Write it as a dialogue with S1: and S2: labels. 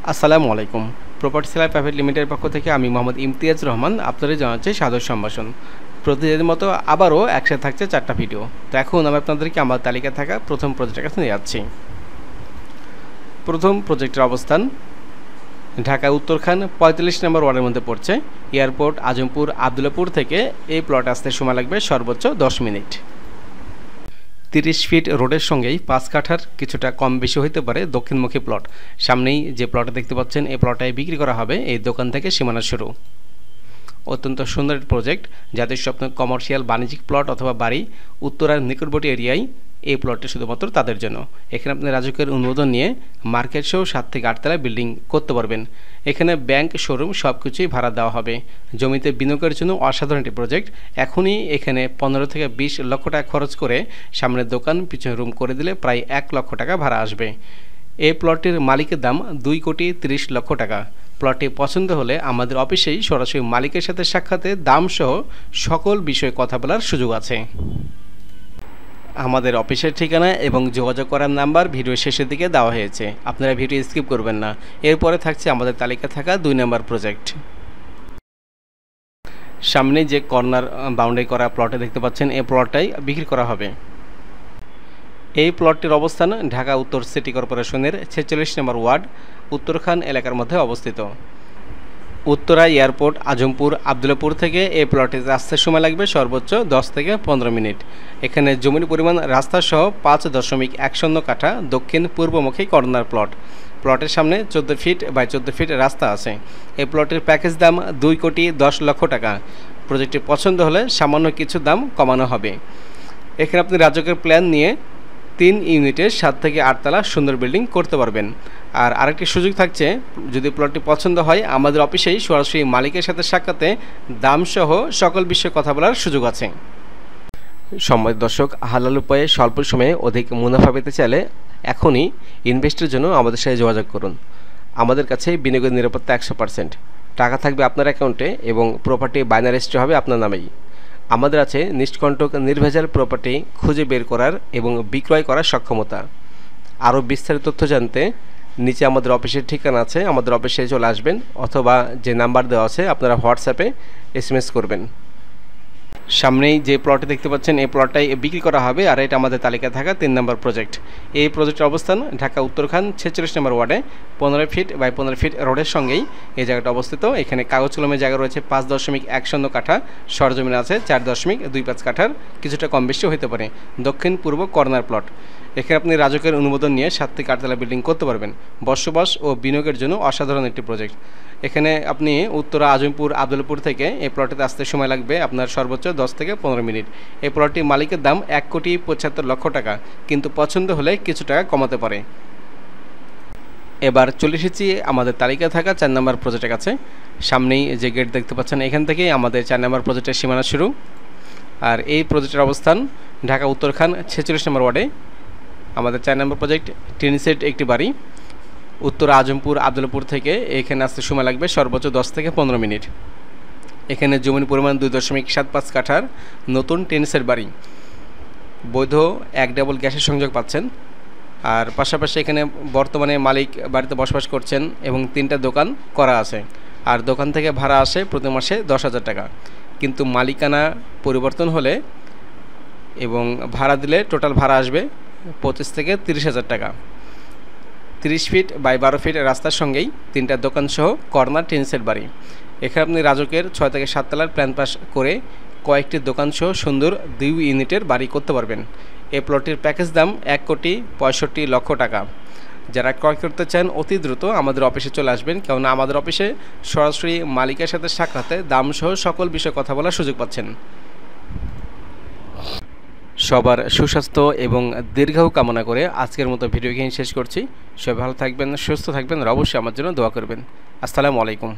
S1: আসসালামু আলাইকুম। Property seller private লিমিটেডের পক্ষ থেকে আমি মোহাম্মদ ইমতিয়াজ রহমান আপনাদের জানাচ্ছি সাদর সম্ভাষণ। প্রতিদিনের মতো আবারও একসাথে থাকছে 4টা ভিডিও। তো এখন আমি আপনাদেরকে আমার তালিকায় থাকা প্রথম প্রজেক্টের কাছে নিয়ে যাচ্ছি। প্রথম প্রজেক্টের অবস্থান ঢাকা উত্তরখান ৪৫ নম্বর ওয়ার্ডের মধ্যে পড়ছে। এয়ারপোর্ট আজমপুর আবদুল্লাপুর থেকে এই প্লট আসতে সময় লাগবে সর্বোচ্চ 10 মিনিট। 30 ফিট রোডের সঙ্গেই 5 কাঠার কিছুটা কম বেশি হতে পারে দক্ষিণমুখী প্লট। সামনেই যে প্লটে দেখতে পাচ্ছেন এই প্লটটাই বিক্রি করা হবে এই দোকান থেকে সীমানা শুরু। অত্যন্ত সুন্দর প্রজেক্ট, যাদের স্বপ্ন কমার্শিয়াল বাণিজ্যিক প্লট অথবা বাড়ি উত্তরার নিকটবর্তী এরিয়ায় এই প্লটটি শুধুমাত্র তাদের জন্য। এখানে আপনি রাজুকের অনুমোদন নিয়ে মার্কেট সহ 7 থেকে 8 তলা বিল্ডিং করতে পারবেন। এখানে ব্যাংক শোরুম সব কিছুই ভাড়া দেওয়া হবে। জমিতে বিনিয়োগের জন্য অসাধারণ একটি প্রজেক্ট। এখনই এখানে 15 থেকে 20 লক্ষ টাকা খরচ করে সামনের দোকান পিছনে রুম করে দিলে প্রায় 1 লক্ষ টাকা ভাড়া আসবে। এই প্লটটির মালিকের দাম 2,30,00,000 টাকা। প্লটটি পছন্দ হলে আমাদের অফিসেই সরাসরি মালিকের সাথে সাক্ষাতে দামসহ সকল বিষয়ে কথা বলার সুযোগ আছে। আমাদের অফিসের ঠিকানা এবং যোগাযোগ করার নাম্বার ভিডিও শেষের দিকে দেওয়া হয়েছে, আপনারা ভিডিও স্কিপ করবেন না। এরপরে থাকছে আমাদের তালিকায় থাকা 2 নম্বর প্রজেক্ট। সামনে যে কর্নার বাউন্ডারি করা প্লটে দেখতে পাচ্ছেন এই প্লটটাই বিক্রি করা হবে। এই প্লটটির অবস্থান ঢাকা উত্তর সিটি কর্পোরেশনের 46 নম্বর ওয়ার্ড উত্তরখান এলাকার মধ্যে অবস্থিত। উত্তরা এয়ারপোর্ট আজমপুর আবদুল্লাপুর থেকে এই প্লটে আসতে সময় লাগবে সর্বোচ্চ 10 থেকে 15 মিনিট। এখানে জমির পরিমাণ রাস্তা সহ 5.10 কাঠা দক্ষিণ পূর্বমুখী কর্নার প্লট। প্লটের সামনে 14 ফিট বাই 14 ফিট রাস্তা আছে। এই প্লটের প্যাকেজ দাম 2,10,00,000 টাকা। প্রজেক্টটি পছন্দ হলে সামান্য কিছু দাম কমানো হবে। এখানে আপনি রাজকের প্ল্যান নিয়ে 3 ইউনিটের 7 থেকে 8 তলা সুন্দর বিল্ডিং করতে পারবেন। আর আরেকটি সুযোগ থাকছে, যদি প্লটটি পছন্দ হয় আমাদের অফিসেই সরাসরি মালিকের সাথে সাক্ষাতে দামসহ সকল বিষয়ে কথা বলার সুযোগ আছে। সম্মানিত দর্শক, হালাল উপায়ে স্বল্প সময়ে অধিক মুনাফা পেতে চাইলে এখনই ইনভেস্টের জন্য আমাদের সাথে যোগাযোগ করুন। আমাদের কাছে বিনিয়োগের নিরাপত্তা 100%। টাকা থাকবে আপনার অ্যাকাউন্টে এবং প্রপার্টি বাইনারি রেজিস্ট্রি হবে আপনার নামেই। আমাদের আছে নিষ্কণ্টক নির্ভেজাল প্রপার্টি খুঁজে বের করার এবং বিক্রয় করার সক্ষমতা। আরও বিস্তারিত তথ্য জানতে নিচে আমাদের অফিসের ঠিকানা আছে, আমাদের অফিসে চলে আসবেন অথবা যে নাম্বার দেওয়া আছে আপনারা হোয়াটসঅ্যাপে SMS করবেন। সামনেই যে প্লটটি দেখতে পাচ্ছেন এই প্লটটাই বিক্রি করা হবে, আর এটা আমাদের তালিকায় থাকা 3 নম্বর প্রজেক্ট। এই প্রজেক্টের অবস্থান ঢাকা উত্তরখান 46 নম্বর ওয়ার্ডে 15 ফিট বাই 15 ফিট রোডের সঙ্গেই এই জায়গাটা অবস্থিত। এখানে কাগজ কলমের জায়গা রয়েছে 5.10 কাঠা, সরজমিন আছে 4.25 কাঠার কিছুটা কম বেশি হতে পারে। দক্ষিণ পূর্ব কর্নার প্লট। এখানে আপনি রাজকের অনুমোদন নিয়ে 7 থেকে 8 তলা বিল্ডিং করতে পারবেন। বসবাস ও বিনিয়োগের জন্য অসাধারণ একটি প্রজেক্ট। এখানে আপনি উত্তরা আজমপুর আবদুল্লাপুর থেকে এই প্লটটিতে আসতে সময় লাগবে আপনার সর্বোচ্চ 10 থেকে 15 মিনিট। এই প্লটটির মালিকের দাম 1,75,00,000 টাকা, কিন্তু পছন্দ হলে কিছু টাকা কমাতে পারে। এবার চলে এসেছি আমাদের তালিকায় থাকা 4 নম্বর প্রজেক্টের কাছে। সামনেই যে গেট দেখতে পাচ্ছেন এখান থেকেই আমাদের 4 নম্বর প্রজেক্টের সীমানা শুরু। আর এই প্রজেক্টের অবস্থান ঢাকা উত্তরখান 46 নম্বর ওয়ার্ডে। আমাদের 4 নম্বর প্রজেক্ট টিন সেট একটি বাড়ি। উত্তর আজমপুর আবদুল্লাপুর থেকে এখানে আসতে সময় লাগবে সর্বোচ্চ 10 থেকে 15 মিনিট। এখানে জমির পরিমাণ 2.75 কাঠার নতুন টিন সেট বাড়ি। বৈধ 1 ডাবল গ্যাসের সংযোগ পাচ্ছেন। আর পাশাপাশি এখানে বর্তমানে মালিক বাড়িতে বসবাস করছেন এবং 3টা দোকান করা আছে। আর দোকান থেকে ভাড়া আসে প্রতি মাসে 10,000 টাকা। কিন্তু মালিকানা পরিবর্তন হলে এবং ভাড়া দিলে টোটাল ভাড়া আসবে 25 থেকে 30,000 টাকা। 30 ফিট বাই 12 ফিট রাস্তার সঙ্গেই 3টা দোকান সহ কর্নার টিন সেট বাড়ি। এখানে আপনি রাজকের 6 থেকে 7 তলার প্ল্যান পাস করে কয়েকটি দোকান সহ সুন্দর 2 ইউনিটের বাড়ি করতে পারবেন। এই প্লটটির প্যাকেজ দাম 1,65,00,000 টাকা। যারা ক্রয় করতে চান অতি দ্রুত আমাদের অফিসে চলে আসবেন, কেননা আমাদের অফিসে সরাসরি মালিকের সাথে সাক্ষাতে দাম সহ সকল বিষয়ে কথা বলার সুযোগ পাচ্ছেন। সবার সুস্বাস্থ্য এবং দীর্ঘায়ু কামনা করে আজকের মতো ভিডিও শেষ করছি। সবাই ভালো থাকবেন, সুস্থ থাকবেন আর অবশ্যই আমার জন্য দোয়া করবেন। আসসালামু আলাইকুম।